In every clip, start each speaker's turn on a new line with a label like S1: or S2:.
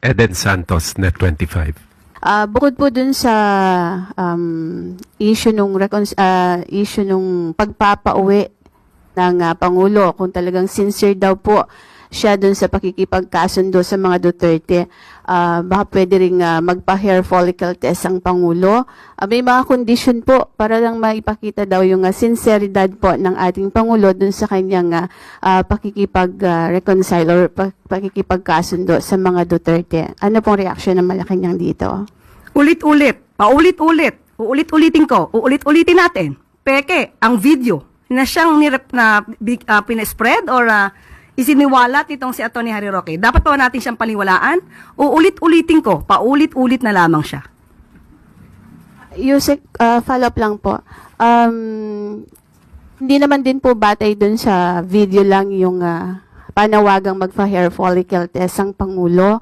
S1: Eden Santos, Net25.
S2: Bukod po dun sa issue nung pagpapauwi ng Pangulo, kung talagang sincere daw po siya dun sa pakikipagkasundo sa mga Duterte, baka pwede rin magpa-hair follicle test ang Pangulo. May mga condition po para lang maipakita daw yung sinceridad po ng ating Pangulo dun sa kanyang pakikipag-reconcile or pakikipagkasundo sa mga Duterte. Ano pong reaksyon ng Malacanang dito?
S3: Ulit-ulit, paulit-ulit, uulit-ulitin ko, uulit-ulitin natin. Peke, ang video na siyang pinespread or isiniwalat itong si Atty. Harry Roque. Dapat pa natin siyang paniwalaan? Uulit-ulitin ko, paulit-ulit na lamang siya.
S2: Yusek, follow-up lang po. Hindi naman din po batay dun sa video lang yung panawagang magpa-hair follicle test ang Pangulo.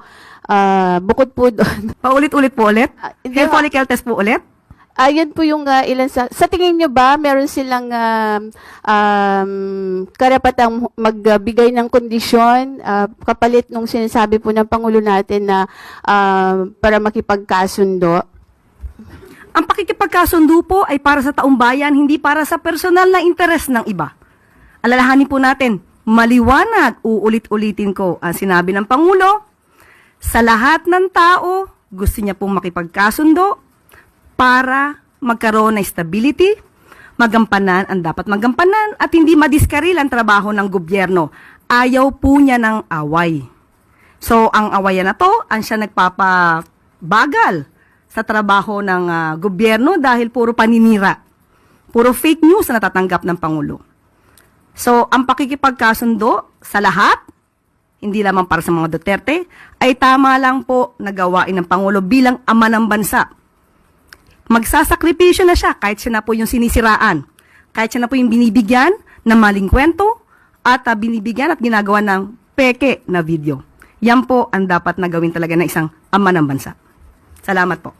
S2: Bukod po doon.
S3: Paulit-ulit po ulit?
S2: Hindi
S3: Hair
S2: ba-
S3: follicle test po ulit?
S2: Ayun po yung ilan sa tingin nyo ba meron silang karapatang magbigay ng kondisyon kapalit nung sinasabi po ng Pangulo natin na para makipagkasundo?
S3: Ang pakikipagkasundo po ay para sa taong bayan, hindi para sa personal na interes ng iba. Alalahanin po natin, maliwanag, uulit-ulitin ko ang sinabi ng Pangulo, sa lahat ng tao, gusto niya pong makipagkasundo para magkaroon ng stability, magampanan ang dapat magampanan at hindi madiskaril ang trabaho ng gobyerno. Ayaw po niya ng away. So, ang awayan na to, ang siya nagpapabagal sa trabaho ng gobyerno dahil puro paninira. Puro fake news na natatanggap ng Pangulo. So, ang pakikipagkasundo sa lahat, hindi lamang para sa mga Duterte, ay tama lang po na gawain ng Pangulo bilang ama ng bansa. Magsasakripisyo na siya kahit siya na po yung sinisiraan, kahit siya na po yung binibigyan ng maling kwento at binibigyan at ginagawa ng peke na video. Yan po ang dapat na gawin talaga ng isang ama ng bansa. Salamat po.